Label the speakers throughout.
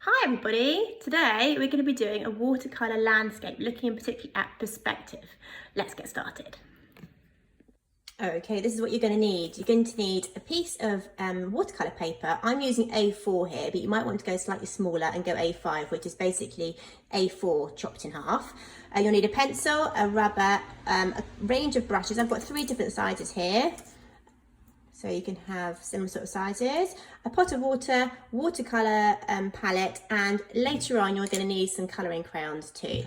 Speaker 1: Hi everybody, today we're going to be doing a watercolour landscape looking in particular at perspective. Let's get started. Okay, this is what you're going to need. You're going to need a piece of watercolour paper. I'm using A4 here, but you might want to go slightly smaller and go A5, which is basically A4 chopped in half. You'll need a pencil, a rubber, a range of brushes. I've got 3 different sizes here, so you can have similar sort of sizes, a pot of water, watercolour palette, and later on you're going to need some colouring crayons too.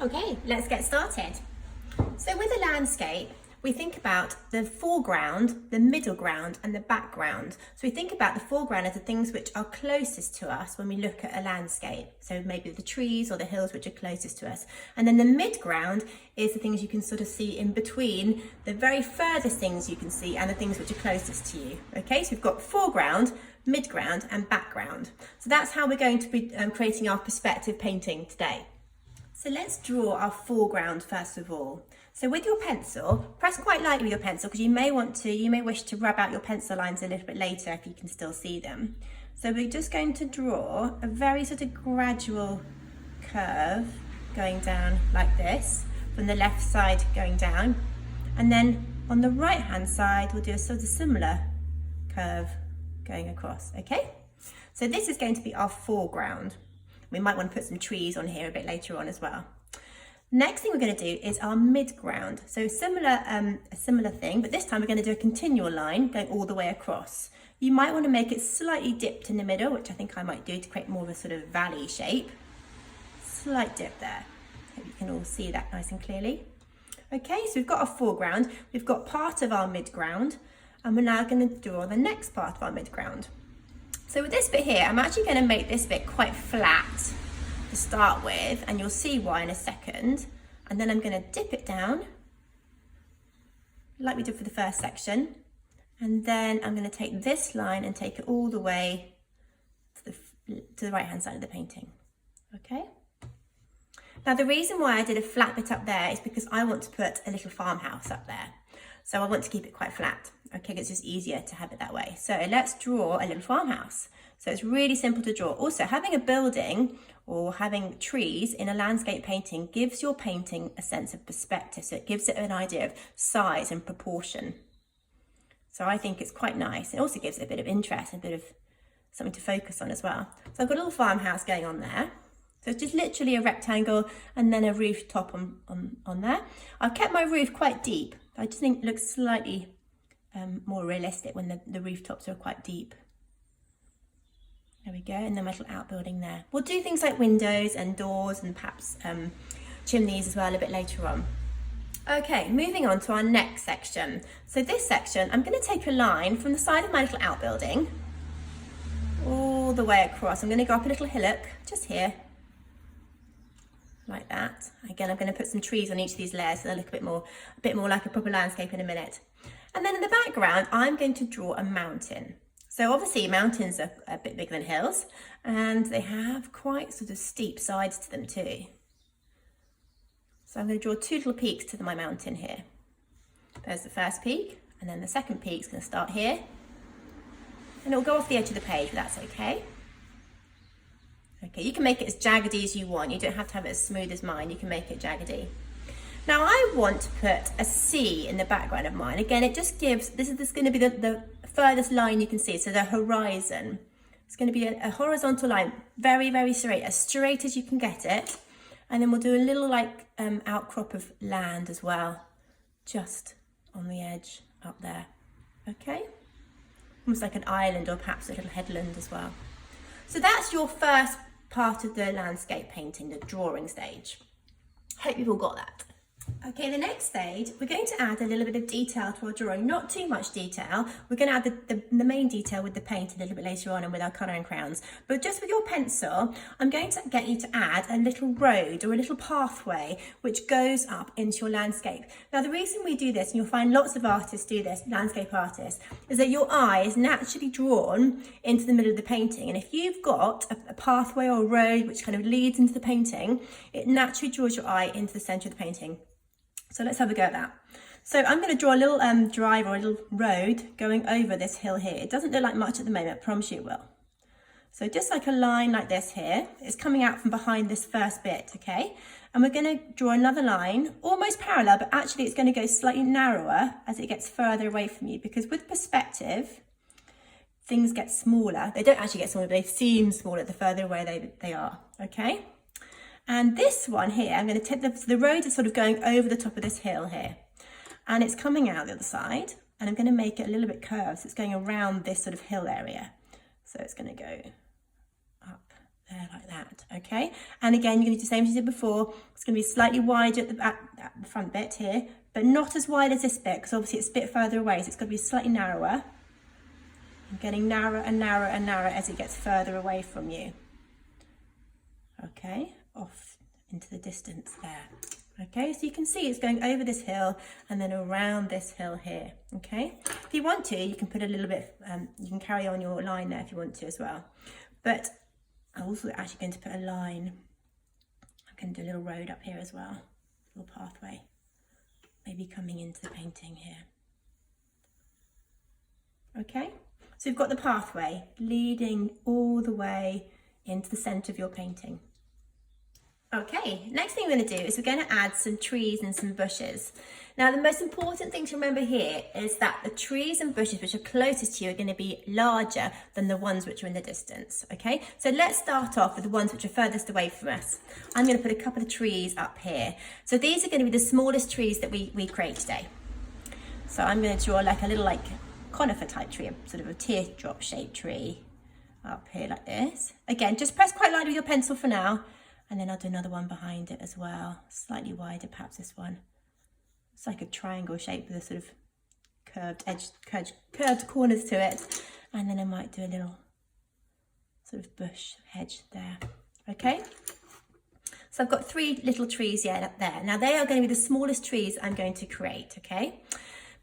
Speaker 1: Okay, let's get started. So with a landscape, we think about the foreground, the middle ground, and the background. So we think about the foreground as the things which are closest to us when we look at a landscape. So maybe the trees or the hills which are closest to us. And then the midground is the things you can sort of see in between the very furthest things you can see and the things which are closest to you. Okay, so we've got foreground, midground, and background. So that's how we're going to be creating our perspective painting today. So let's draw our foreground first of all. So with your pencil, press quite lightly with your pencil because you may wish to rub out your pencil lines a little bit later if you can still see them. So we're just going to draw a very sort of gradual curve going down like this, from the left side going down. And then on the right hand side, we'll do a sort of similar curve going across, okay? So this is going to be our foreground. We might want to put some trees on here a bit later on as well. Next thing we're going to do is our midground. So a similar thing, but this time we're going to do a continual line going all the way across. You might want to make it slightly dipped in the middle, which I think I might do to create more of a sort of valley shape. Slight dip there. Hope you can all see that nice and clearly. Okay, so we've got our foreground, we've got part of our midground, and we're now going to draw the next part of our midground. So with this bit here, I'm actually going to make this bit quite flat to start with, and you'll see why in a second. And then I'm going to dip it down like we did for the first section, and then I'm going to take this line and take it all the way to the right hand side of the painting. Okay, now the reason why I did a flat bit up there is because I want to put a little farmhouse up there, so I want to keep it quite flat. Okay, it's just easier to have it that way. So let's draw a little farmhouse. So it's really simple to draw. Also, having a building or having trees in a landscape painting gives your painting a sense of perspective. So it gives it an idea of size and proportion. So I think it's quite nice. It also gives it a bit of interest, a bit of something to focus on as well. So I've got a little farmhouse going on there. So it's just literally a rectangle and then a rooftop on there. I've kept my roof quite deep. I just think it looks slightly more realistic when the rooftops are quite deep. There we go, and then my little outbuilding there. We'll do things like windows and doors and perhaps chimneys as well a bit later on. Okay, moving on to our next section. So this section, I'm going to take a line from the side of my little outbuilding all the way across. I'm going to go up a little hillock just here, like that. Again, I'm going to put some trees on each of these layers so they'll look a bit more like a proper landscape in a minute. And then in the background, I'm going to draw a mountain. So obviously mountains are a bit bigger than hills, and they have quite sort of steep sides to them too. So I'm going to draw 2 little peaks to my mountain here. There's the first peak, and then the second peak is going to start here. And it'll go off the edge of the page, but that's okay. Okay, you can make it as jaggedy as you want. You don't have to have it as smooth as mine. You can make it jaggedy. Now I want to put a sea in the background of mine. Again, it just gives, this is going to be the furthest line you can see, so the horizon. It's going to be a horizontal line, very, very straight, as straight as you can get it. And then we'll do a little like outcrop of land as well, just on the edge up there. Okay, almost like an island or perhaps a little headland as well. So that's your first part of the landscape painting, the drawing stage. Hope you've all got that. Okay, the next stage, we're going to add a little bit of detail to our drawing, not too much detail. We're going to add the main detail with the paint a little bit later on and with our colouring crayons. But just with your pencil, I'm going to get you to add a little road or a little pathway which goes up into your landscape. Now, the reason we do this, and you'll find lots of artists do this, landscape artists, is that your eye is naturally drawn into the middle of the painting. And if you've got a pathway or a road which kind of leads into the painting, it naturally draws your eye into the centre of the painting. So let's have a go at that. So I'm going to draw a little drive or a little road going over this hill here. It doesn't look like much at the moment, I promise you it will. So just like a line like this here, it's coming out from behind this first bit, okay? And we're going to draw another line, almost parallel, but actually it's going to go slightly narrower as it gets further away from you, because with perspective, things get smaller. They don't actually get smaller, but they seem smaller the further away they are, okay? And this one here, I'm going to take the road is sort of going over the top of this hill here, and it's coming out the other side, and I'm going to make it a little bit curved, so it's going around this sort of hill area. So it's going to go up there like that, okay? And again, you're going to do the same as you did before. It's going to be slightly wider at the front bit here, but not as wide as this bit, because obviously it's a bit further away, so it's going to be slightly narrower. And getting narrower and narrower and narrower as it gets further away from you. Okay, off into the distance there. Okay, so you can see it's going over this hill and then around this hill here, okay? If you want to, you can put a little bit, you can carry on your line there if you want to as well. But I'm also actually going to put a line. I'm going to do a little road up here as well, a little pathway, maybe coming into the painting here. Okay, so we've got the pathway leading all the way into the centre of your painting. Okay, next thing we're going to do is we're going to add some trees and some bushes. Now, the most important thing to remember here is that the trees and bushes which are closest to you are going to be larger than the ones which are in the distance, okay? So let's start off with the ones which are furthest away from us. I'm going to put a couple of trees up here. So these are going to be the smallest trees that we create today. So I'm going to draw like a little like conifer type tree, sort of a teardrop shaped tree up here like this. Again, just press quite lightly with your pencil for now. And then I'll do another one behind it as well, slightly wider, perhaps this one. It's like a triangle shape with a sort of curved edge, curved corners to it. And then I might do a little sort of bush hedge there, okay? So I've got 3 little trees up there. Now they are going to be the smallest trees I'm going to create, okay?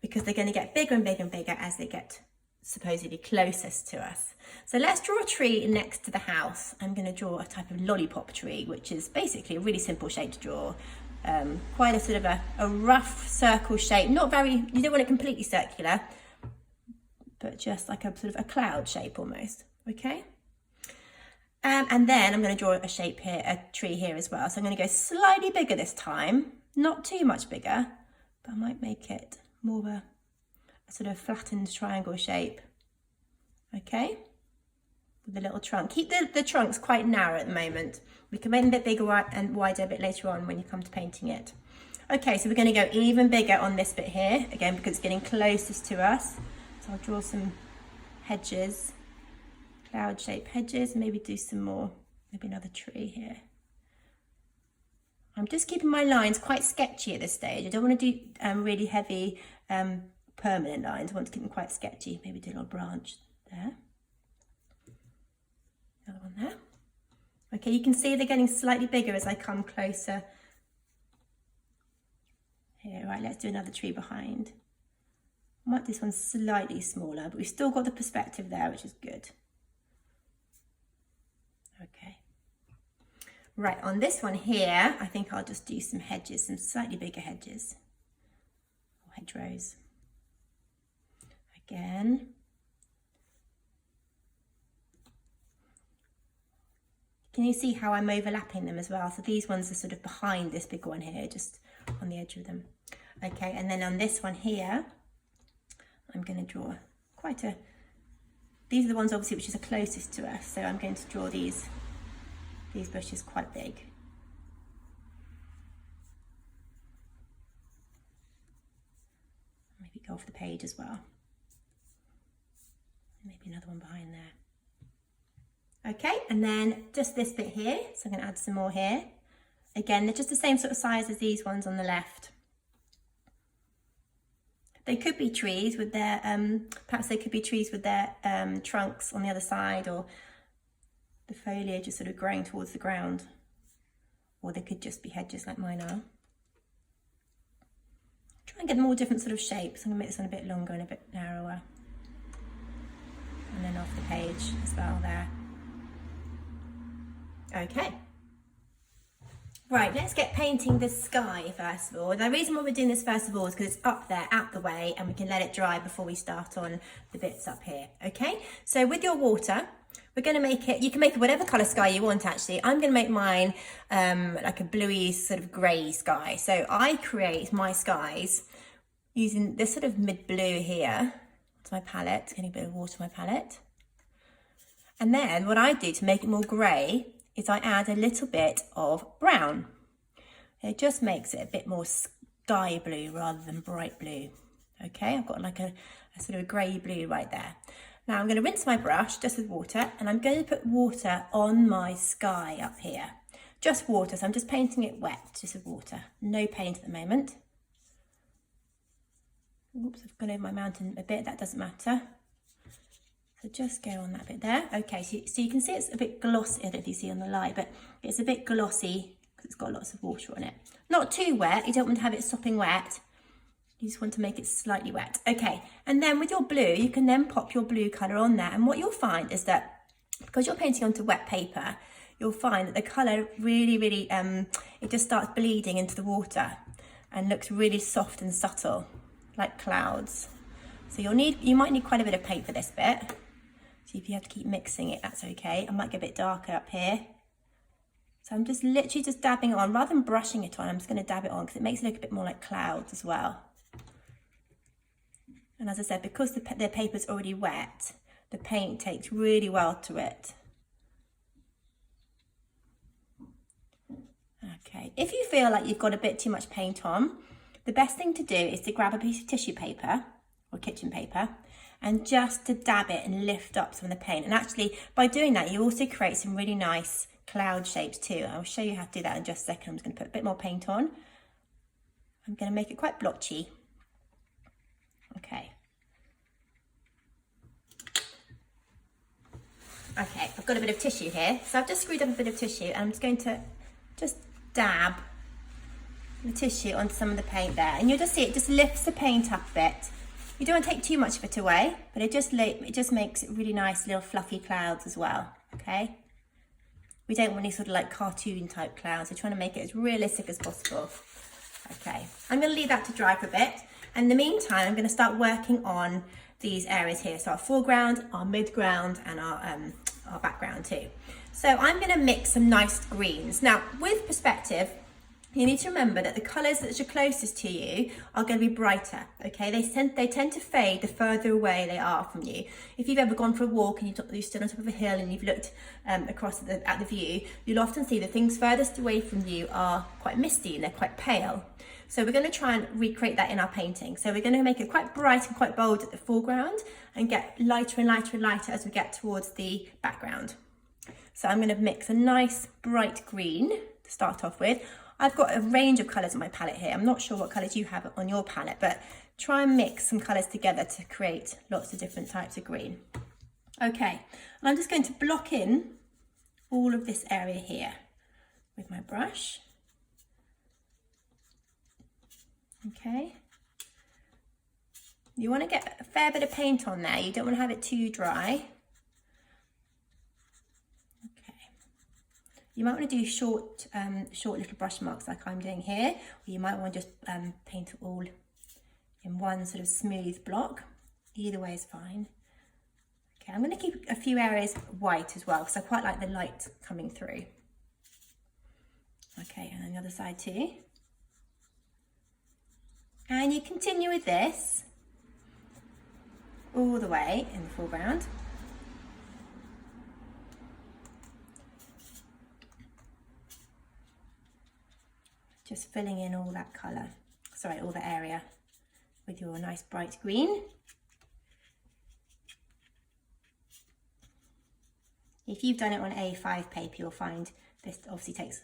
Speaker 1: Because they're going to get bigger and bigger and bigger as they get supposedly closest to us. So let's draw a tree next to the house. I'm going to draw a type of lollipop tree, which is basically a really simple shape to draw. Quite a sort of a rough circle shape, not very, you don't want it completely circular, but just like a sort of a cloud shape almost, okay? And then I'm going to draw a shape here, a tree here as well. So I'm going to go slightly bigger this time, not too much bigger, but I might make it more of a sort of flattened triangle shape, okay, with a little trunk. Keep the trunks quite narrow at the moment. We can make them a bit bigger and wider a bit later on when you come to painting it. Okay, so we're going to go even bigger on this bit here, again, because it's getting closest to us. So I'll draw some hedges, cloud shaped hedges, maybe do some more, maybe another tree here. I'm just keeping my lines quite sketchy at this stage. I don't want to do really heavy permanent lines. I want to keep them quite sketchy. Maybe do a little branch there. Another one there. Okay, you can see they're getting slightly bigger as I come closer. Here, right, let's do another tree behind. I might do this one slightly smaller, but we've still got the perspective there, which is good. Okay. Right, on this one here, I think I'll just do some hedges, some slightly bigger hedges. Or hedgerows. Again. Can you see how I'm overlapping them as well? So these ones are sort of behind this big one here, just on the edge of them. Okay, and then on this one here, I'm going to draw quite a... These are the ones obviously which is the closest to us, so I'm going to draw these bushes quite big. Maybe go off the page as well. Maybe another one behind there. Okay, and then just this bit here, so I'm going to add some more here. Again, they're just the same sort of size as these ones on the left. They could be trees with their, perhaps they could be trees with their trunks on the other side, or the foliage is sort of growing towards the ground. Or they could just be hedges like mine are. Try and get them all different sort of shapes. I'm going to make this one a bit longer and a bit narrower. And then off the page as well there. Okay. Right, let's get painting the sky first of all. And the reason why we're doing this first of all is because it's up there, out the way, and we can let it dry before we start on the bits up here, okay? So with your water, We're going to make it, you can make it whatever colour sky you want actually. I'm going to make mine like a bluey sort of grey sky. So I create my skies using this sort of mid-blue here to my palette, getting a bit of water on my palette. And then what I do to make it more grey is I add a little bit of brown. It just makes it a bit more sky blue rather than bright blue. Okay, I've got like a sort of a grey blue right there. Now I'm going to rinse my brush just with water, and I'm going to put water on my sky up here. Just water, so I'm just painting it wet, just with water. No paint at the moment. Oops, I've gone over my mountain a bit, that doesn't matter. So just go on that bit there. Okay, so you can see it's a bit glossy, I don't know if you see on the light, but it's a bit glossy because it's got lots of water on it. Not too wet, you don't want to have it sopping wet. You just want to make it slightly wet. Okay, and then with your blue, you can then pop your blue colour on there. And what you'll find is that because you're painting onto wet paper, you'll find that the colour really, it just starts bleeding into the water and looks really soft and subtle, like clouds. So you might need quite a bit of paint for this bit. So if you have to keep mixing it, that's okay. I might get a bit darker up here. So I'm just literally just dabbing it on, rather than brushing it on, I'm just going to dab it on because it makes it look a bit more like clouds as well. And as I said, because the paper's already wet, the paint takes really well to it. Okay, if you feel like you've got a bit too much paint on, the best thing to do is to grab a piece of tissue paper or kitchen paper and just to dab it and lift up some of the paint. And actually, by doing that, you also create some really nice cloud shapes too. I'll show you how to do that in just a second. I'm just going to put a bit more paint on. I'm going to make it quite blotchy. Okay. Okay, I've got a bit of tissue here. So I've just screwed up a bit of tissue and I'm just going to just dab the tissue onto some of the paint there. And you'll just see it just lifts the paint up a bit. You don't want to take too much of it away, but it just makes it really nice little fluffy clouds as well, okay? We don't want any sort of like cartoon type clouds. We're trying to make it as realistic as possible. Okay, I'm going to leave that to dry for a bit. And in the meantime, I'm going to start working on these areas here. So our foreground, our midground, and our background too. So I'm going to mix some nice greens. Now, with perspective, you need to remember that the colours that are closest to you are going to be brighter, okay? They tend to fade the further away they are from you. If you've ever gone for a walk and you stood on top of a hill and you've looked across at the view, you'll often see the things furthest away from you are quite misty and they're quite pale. So we're going to try and recreate that in our painting. So we're going to make it quite bright and quite bold at the foreground and get lighter and lighter and lighter as we get towards the background. So I'm going to mix a nice bright green to start off with. I've got a range of colours on my palette here. I'm not sure what colours you have on your palette, but try and mix some colours together to create lots of different types of green. Okay, and I'm just going to block in all of this area here with my brush. Okay. You want to get a fair bit of paint on there. You don't want to have it too dry. You might want to do short little brush marks like I'm doing here, or you might want to just paint it all in one sort of smooth block. Either way is fine. Okay, I'm going to keep a few areas white as well because I quite like the light coming through. Okay, and then the other side too. And you continue with this all the way in the foreground. Just filling in all that colour, all that area with your nice bright green. If you've done it on A5 paper, you'll find this obviously takes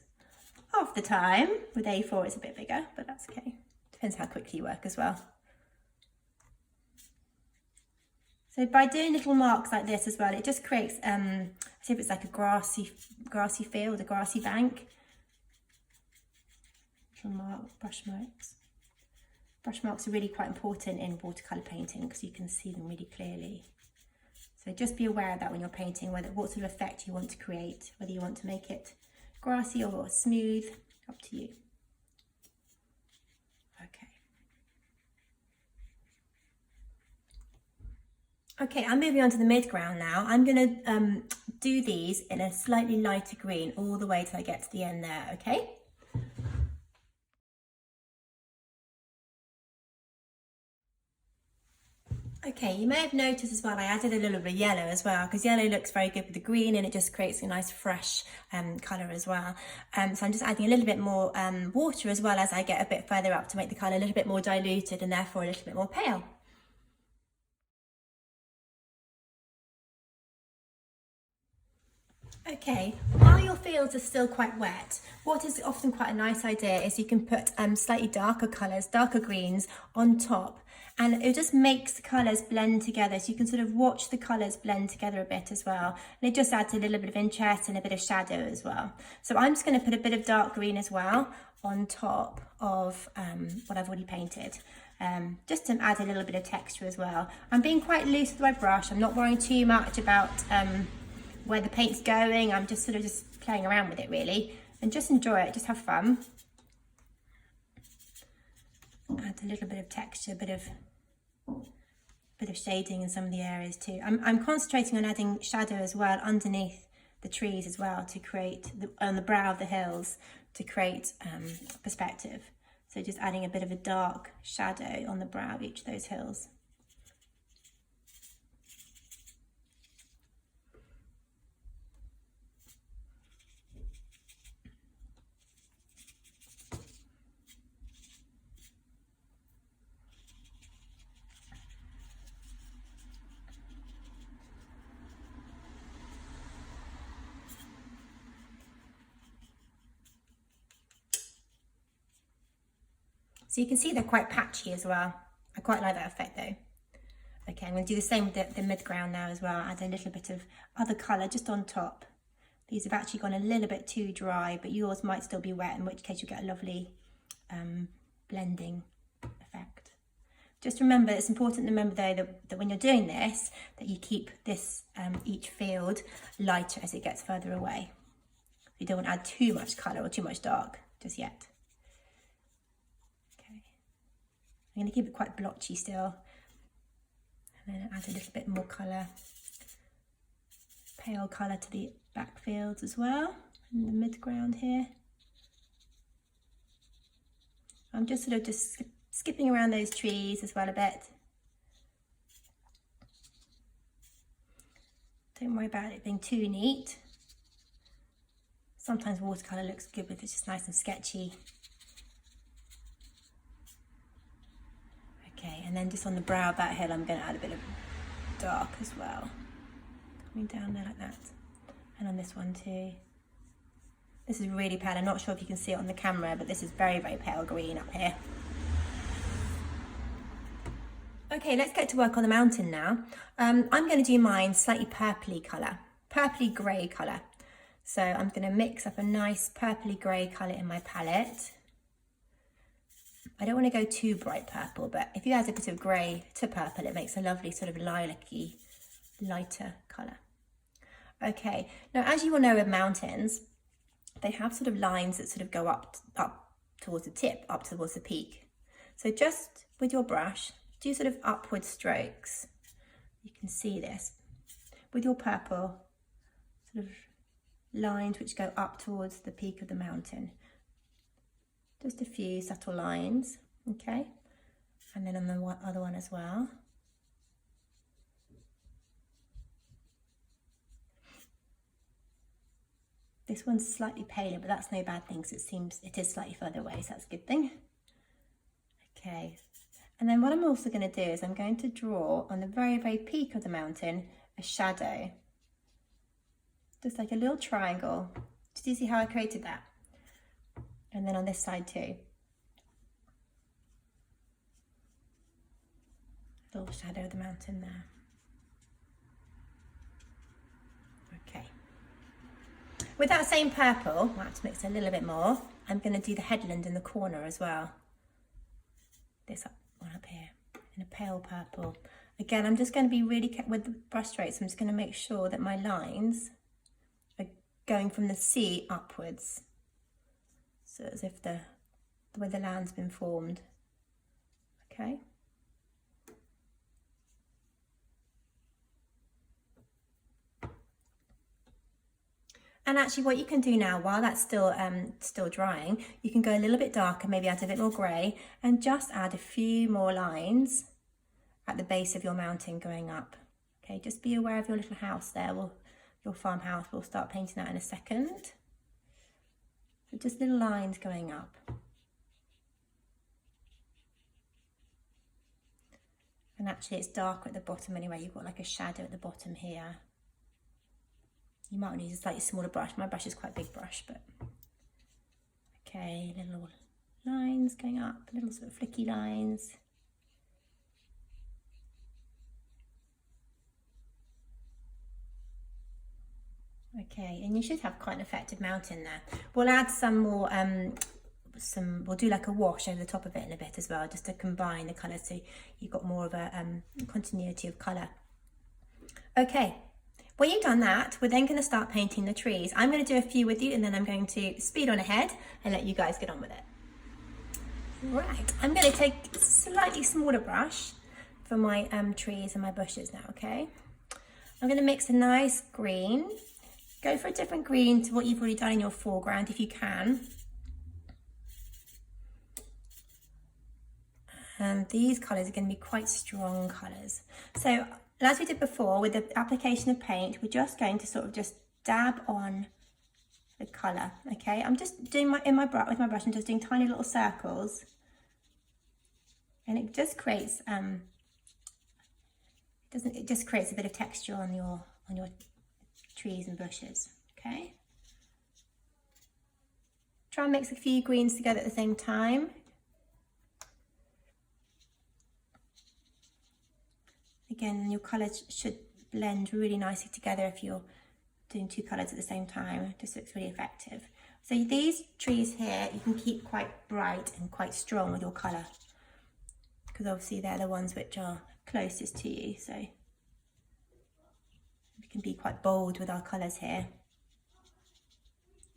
Speaker 1: half the time. With A4 it's a bit bigger, but that's okay. Depends how quickly you work as well. So by doing little marks like this as well, it just creates, as if it's like a grassy field, a grassy bank. Brush marks. Brush marks are really quite important in watercolour painting because you can see them really clearly. So just be aware of that when you're painting, what sort of effect you want to create, whether you want to make it grassy or smooth, up to you. Okay. Okay, I'm moving on to the midground now. I'm going to do these in a slightly lighter green all the way till I get to the end there, okay? Okay, you may have noticed as well, I added a little bit of yellow as well, because yellow looks very good with the green and it just creates a nice fresh colour as well. So I'm just adding a little bit more water as well as I get a bit further up to make the colour a little bit more diluted and therefore a little bit more pale. Okay, while your fields are still quite wet, what is often quite a nice idea is you can put slightly darker colours, darker greens on top, and it just makes the colours blend together, so you can sort of watch the colours blend together a bit as well, and it just adds a little bit of interest and a bit of shadow as well. So I'm just going to put a bit of dark green as well on top of what I've already painted. Just to add a little bit of texture as well. I'm being quite loose with my brush, I'm not worrying too much about where the paint's going. I'm just sort of just playing around with it really, and just enjoy it, just have fun. Add a little bit of texture, a bit of shading in some of the areas too. I'm concentrating on adding shadow as well underneath the trees as well, to create on the brow of the hills, to create perspective. So just adding a bit of a dark shadow on the brow of each of those hills. So you can see they're quite patchy as well. I quite like that effect though. Okay, I'm going to do the same with the midground now as well. Add a little bit of other colour just on top. These have actually gone a little bit too dry, but yours might still be wet, in which case you get a lovely blending effect. Just remember, it's important to remember though that when you're doing this, that you keep this each field lighter as it gets further away. You don't want to add too much colour or too much dark just yet. I'm going to keep it quite blotchy still, and then add a little bit more colour, pale colour to the back fields as well, in the midground here. I'm just sort of just skipping around those trees as well a bit. Don't worry about it being too neat. Sometimes watercolour looks good if it's just nice and sketchy. Okay, and then just on the brow of that hill, I'm going to add a bit of dark as well. Coming down there like that. And on this one too. This is really pale. I'm not sure if you can see it on the camera, but this is very, very pale green up here. Okay, let's get to work on the mountain now. I'm going to do mine slightly purpley colour, purpley grey colour. So I'm going to mix up a nice purpley grey colour in my palette. I don't want to go too bright purple, but if you add a bit of grey to purple, it makes a lovely sort of lilac-y, lighter colour. Okay, now as you will know with mountains, they have sort of lines that sort of go up towards the tip, up towards the peak. So just with your brush, do sort of upward strokes. You can see this. With your purple, sort of lines which go up towards the peak of the mountain. Just a few subtle lines, okay? And then on the other one as well. This one's slightly paler, but that's no bad thing because it is slightly further away, so that's a good thing. Okay, and then what I'm also going to do is I'm going to draw on the very, very peak of the mountain a shadow. Just like a little triangle. Did you see how I created that? And then on this side too. A little shadow of the mountain there. Okay. With that same purple, I have to mix a little bit more. I'm going to do the headland in the corner as well. This one up here in a pale purple. Again, I'm just going to be really with the brush strokes. I'm just going to make sure that my lines are going from the sea upwards. So as if the way the land's been formed. Okay. And actually what you can do now, while that's still drying, you can go a little bit darker, maybe add a bit more grey, and just add a few more lines at the base of your mountain going up. Okay, just be aware of your little house there, your farmhouse. We'll start painting that in a second. So just little lines going up. And actually it's darker at the bottom anyway, you've got like a shadow at the bottom here. You might need a slightly smaller brush. My brush is quite a big brush, but okay, little lines going up, little sort of flicky lines. Okay, and you should have quite an effective mountain there. We'll add some more, we'll do like a wash over the top of it in a bit as well, just to combine the colours so you've got more of a continuity of colour. Okay. When you've done that, we're then going to start painting the trees. I'm going to do a few with you and then I'm going to speed on ahead and let you guys get on with it. Right, I'm going to take a slightly smaller brush for my trees and my bushes now, okay? I'm going to mix a nice green. Go for a different green to what you've already done in your foreground if you can. And these colours are going to be quite strong colours. So, as we did before with the application of paint, we're just going to sort of just dab on the colour, okay? I'm just doing with my brush, I'm just doing tiny little circles, and it just creates it just creates a bit of texture on your trees and bushes, okay? Try and mix a few greens together at the same time. Again, your colours should blend really nicely together if you're doing two colours at the same time. It just looks really effective. So these trees here, you can keep quite bright and quite strong with your colour, because obviously they're the ones which are closest to you. So we can be quite bold with our colours here.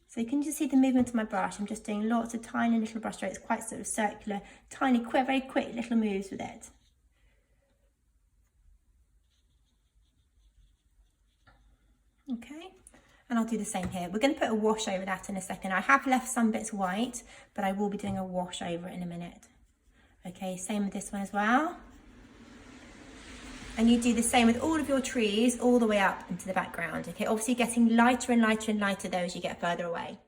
Speaker 1: So you can just see the movement of my brush. I'm just doing lots of tiny little brush strokes, quite sort of circular, tiny, very quick little moves with it. Okay, and I'll do the same here. We're going to put a wash over that in a second. I have left some bits white, but I will be doing a wash over it in a minute. Okay, same with this one as well. And you do the same with all of your trees, all the way up into the background. Okay, obviously getting lighter and lighter and lighter though as you get further away.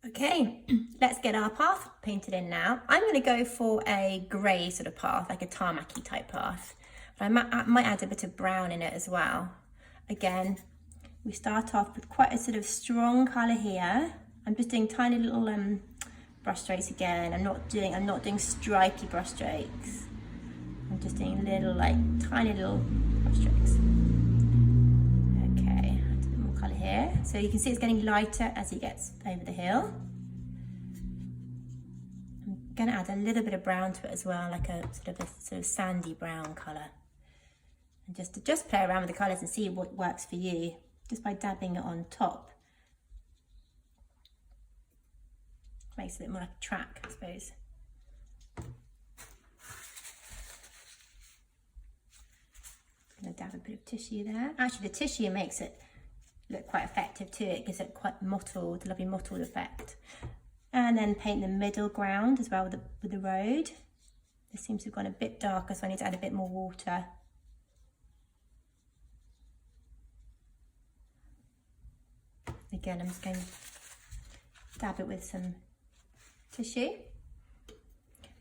Speaker 1: Okay, let's get our path painted in now. I'm going to go for a grey sort of path, like a tarmac-y type path. But I might add a bit of brown in it as well. Again, we start off with quite a sort of strong colour here. I'm just doing tiny little brush strokes again. I'm not doing stripy brush strokes. I'm just doing little, like, tiny little brush strokes. Here. So you can see it's getting lighter as he gets over the hill. I'm going to add a little bit of brown to it as well, like a sort of sandy brown colour. And just play around with the colours and see what works for you, just by dabbing it on top. Makes it a bit more like a track, I suppose. I'm going to dab a bit of tissue there. Actually, the tissue makes it look quite effective too. It gives it quite mottled, lovely mottled effect. And then paint the middle ground as well with the road. This seems to have gone a bit darker, so I need to add a bit more water. Again, I'm just going to dab it with some tissue.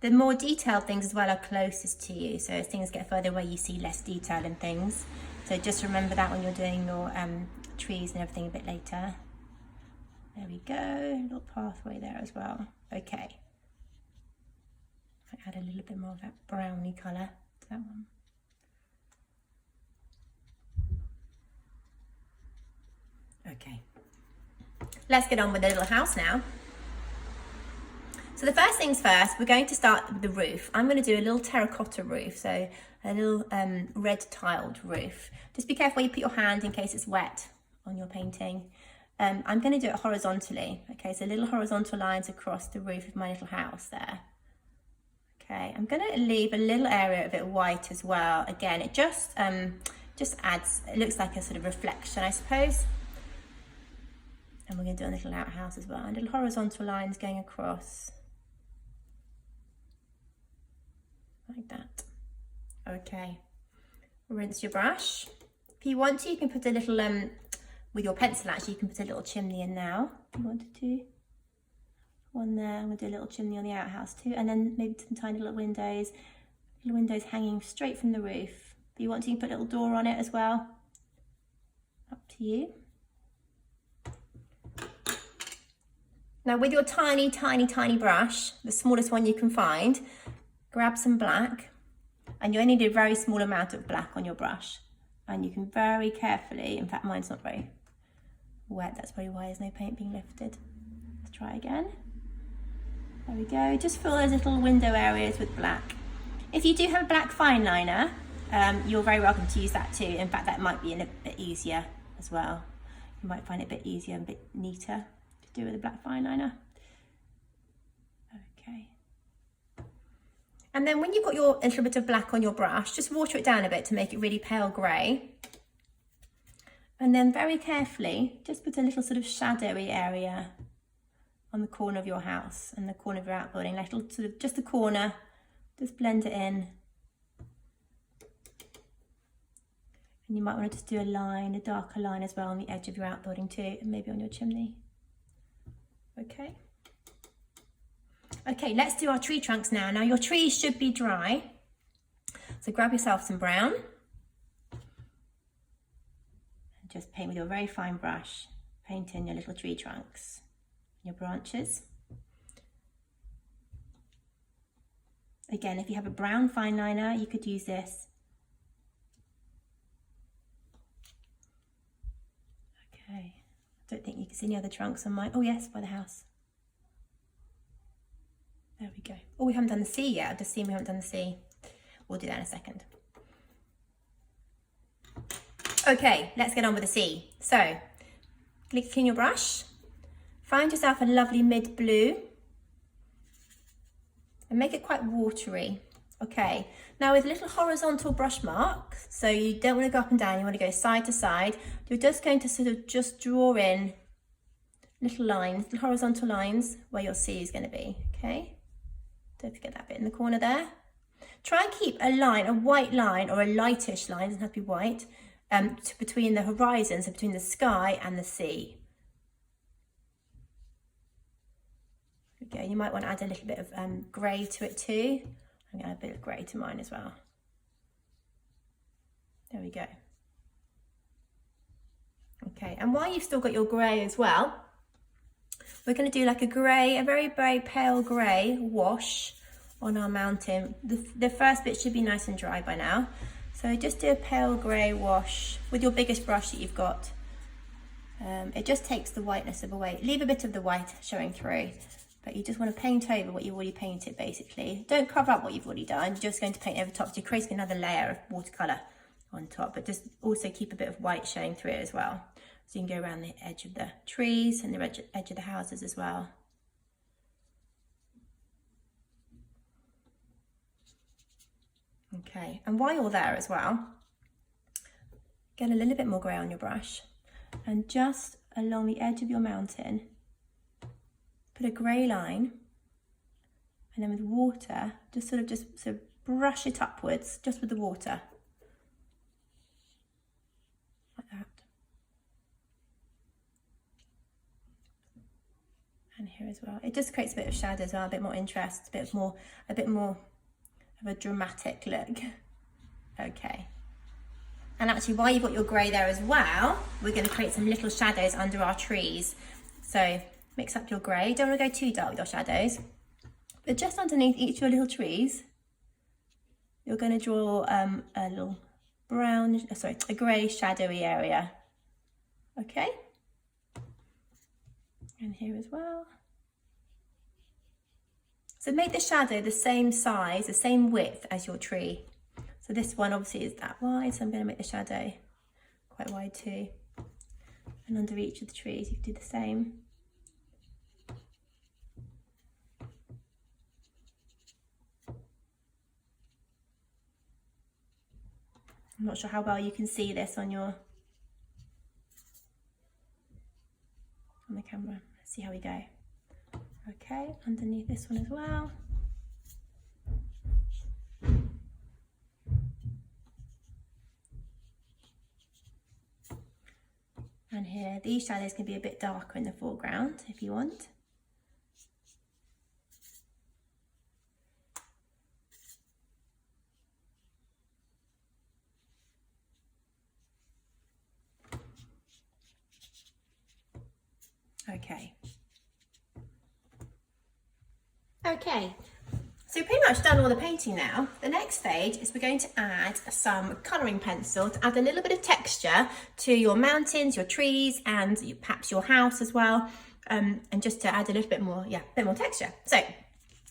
Speaker 1: The more detailed things as well are closest to you, so as things get further away you see less detail in things. So just remember that when you're doing your trees and everything a bit later. There we go, a little pathway there as well. Okay. I add a little bit more of that browny colour to that one. Okay. Let's get on with the little house now. So the first things first, we're going to start with the roof. I'm going to do a little terracotta roof, so a little red tiled roof. Just be careful where you put your hand in case it's wet on your painting. I'm going to do it horizontally. Okay, so little horizontal lines across the roof of my little house there. Okay, I'm going to leave a little area of it white as well. Again, it just adds, it looks like a sort of reflection, I suppose. And we're going to do a little outhouse as well, and little horizontal lines going across like that. Okay, rinse your brush. If you want to, you can put a little with your pencil, actually you can put a little chimney in now if you wanted to. One there, and we'll do a little chimney on the outhouse too, and then maybe some tiny little windows hanging straight from the roof. If you want to, you can put a little door on it as well. Up to you. Now with your tiny, tiny, tiny brush, the smallest one you can find, grab some black, and you only need a very small amount of black on your brush. And you can very carefully, in fact mine's not very wet, that's probably why there's no paint being lifted. Let's try again. There we go, just fill those little window areas with black. If you do have a black fineliner, you're very welcome to use that too. In fact, that might be a bit easier as well. You might find it a bit easier and a bit neater to do with a black fineliner. Okay. And then when you've got your little bit of black on your brush, just water it down a bit to make it really pale grey. And then very carefully, just put a little sort of shadowy area on the corner of your house and the corner of your outbuilding, little sort of just the corner, just blend it in. And you might want to just do a line, a darker line as well on the edge of your outbuilding too, and maybe on your chimney. Okay. Okay, let's do our tree trunks now. Now your trees should be dry. So grab yourself some brown. And just paint with your very fine brush. Paint in your little tree trunks, your branches. Again, if you have a brown fineliner, you could use this. Okay, I don't think you can see any other trunks on mine. Oh yes, by the house. There we go. Oh, we haven't done the sea yet. I've just seen we haven't done the sea. We'll do that in a second. Okay, let's get on with the sea. So, clean your brush. Find yourself a lovely mid blue. And make it quite watery. Okay, now with little horizontal brush marks, so you don't want to go up and down, you want to go side to side. You're just going to sort of just draw in little lines, little horizontal lines where your sea is going to be, okay? Don't forget that bit in the corner there. Try and keep a line, a white line or a lightish line, doesn't have to be white, between the horizons, so between the sky and the sea. Okay, you might want to add a little bit of grey to it too. I'm going to add a bit of grey to mine as well. There we go. Okay, and while you've still got your grey as well, we're going to do like a grey, a very, very pale grey wash on our mountain. The first bit should be nice and dry by now. So just do a pale grey wash with your biggest brush that you've got. It just takes the whiteness away. Leave a bit of the white showing through, but you just want to paint over what you've already painted basically. Don't cover up what you've already done. You're just going to paint over top. So you're creating another layer of watercolour on top, but just also keep a bit of white showing through it as well. So you can go around the edge of the trees and the edge of the houses as well. Okay, and while you're there as well, get a little bit more grey on your brush and just along the edge of your mountain, put a grey line, and then with water, just sort of brush it upwards, just with the water. Like that. And here as well. It just creates a bit of shadow as well, a bit more interest, a bit more of a dramatic look. Okay. And actually, while you've got your grey there as well, we're going to create some little shadows under our trees. So mix up your grey. Don't want to go too dark with your shadows, but just underneath each of your little trees, you're going to draw a little a grey shadowy area. Okay. And here as well. So make the shadow the same size, the same width as your tree. So this one obviously is that wide, so I'm going to make the shadow quite wide too. And And under each of the trees you can do the same. I'm not sure how well you can see this on the camera. Let's see how we go. Okay, underneath this one as well. And here, these shadows can be a bit darker in the foreground if you want. Okay, so we've pretty much done all the painting now. The next stage is we're going to add some colouring pencil to add a little bit of texture to your mountains, your trees, and perhaps your house as well, and just to add a little bit more, bit more texture. So,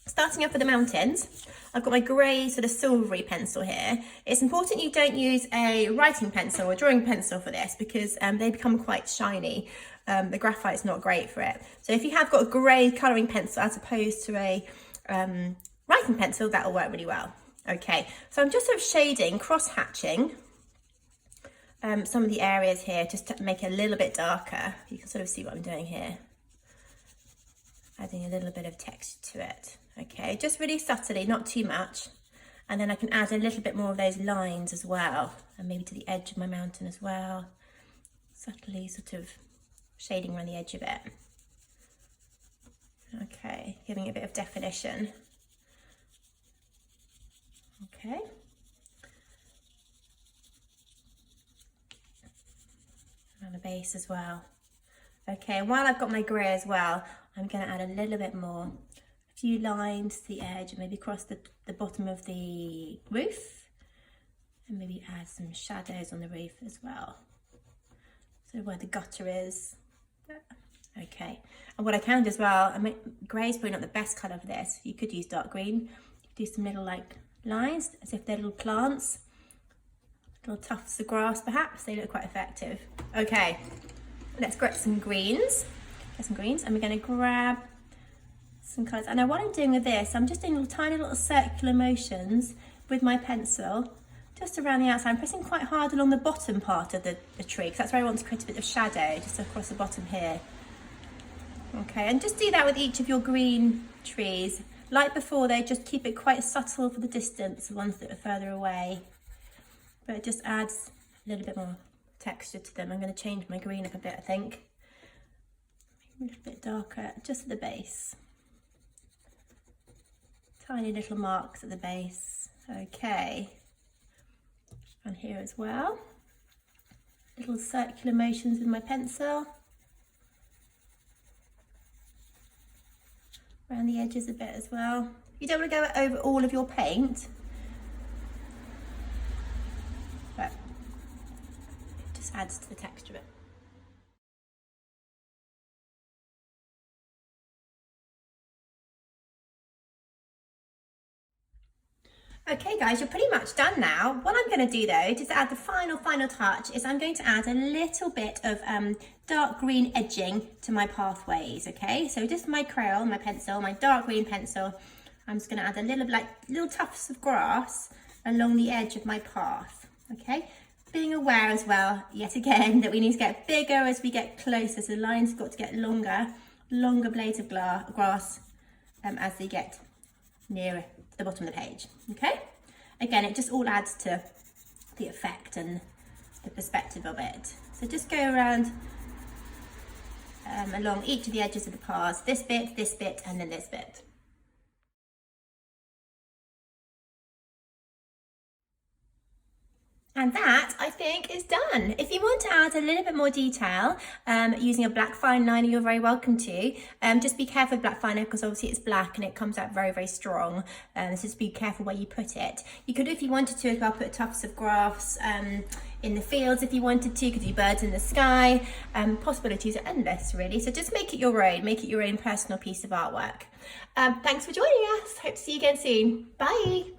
Speaker 1: starting off with the mountains, I've got my grey sort of silvery pencil here. It's important you don't use a writing pencil or drawing pencil for this because they become quite shiny. The graphite's not great for it. So if you have got a grey colouring pencil as opposed to a writing pencil, that'll work really well. Okay, so I'm just sort of shading, cross-hatching some of the areas here just to make it a little bit darker. You can sort of see what I'm doing here. Adding a little bit of texture to it. Okay, just really subtly, not too much. And then I can add a little bit more of those lines as well, and maybe to the edge of my mountain as well. Subtly sort of shading around the edge of it. Okay, giving it a bit of definition. Okay. And the base as well. Okay, and while I've got my grey as well, I'm going to add a little bit more. A few lines to the edge, and maybe across the bottom of the roof. And maybe add some shadows on the roof as well. So where the gutter is. Okay, and what I can do as well, grey is probably not the best colour for this. You could use dark green. You could do some little like lines as if they're little plants, little tufts of grass perhaps. They look quite effective. Okay, let's grab some greens. Get some greens, and we're going to grab some colours. And now what I'm doing with this, I'm just doing little tiny little circular motions with my pencil just around the outside. I'm pressing quite hard along the bottom part of the tree because that's where I want to create a bit of shadow, just across the bottom here. Okay, and just do that with each of your green trees. Like before, they just keep it quite subtle for the distance, the ones that are further away. But it just adds a little bit more texture to them. I'm going to change my green up a bit, I think. A little bit darker, just at the base. Tiny little marks at the base. Okay. And here as well. Little circular motions with my pencil. Around the edges a bit as well. You don't want to go over all of your paint, but it just adds to the texture of it. Okay guys, you're pretty much done now. What I'm going to do though, just to add the final touch, is I'm going to add a little bit of dark green edging to my pathways, okay? So just my crayon, my pencil, my dark green pencil, I'm just going to add a little tufts of grass along the edge of my path, okay? Being aware as well, yet again, that we need to get bigger as we get closer, so the lines have got to get longer blades of grass as they get nearer to the bottom of the page, okay? Again, it just all adds to the effect and the perspective of it. So just go around along each of the edges of the paths, this bit, and then this bit. And that, I think, is done. If you want to add a little bit more detail using a black fineliner, you're very welcome to. Just be careful with black fineliner because obviously it's black and it comes out very, very strong. So just be careful where you put it. You could, if you wanted to, as well, put tufts of grass in the fields if you wanted to. You could do birds in the sky. Possibilities are endless, really. So just make it your own. Make it your own personal piece of artwork. Thanks for joining us. Hope to see you again soon. Bye.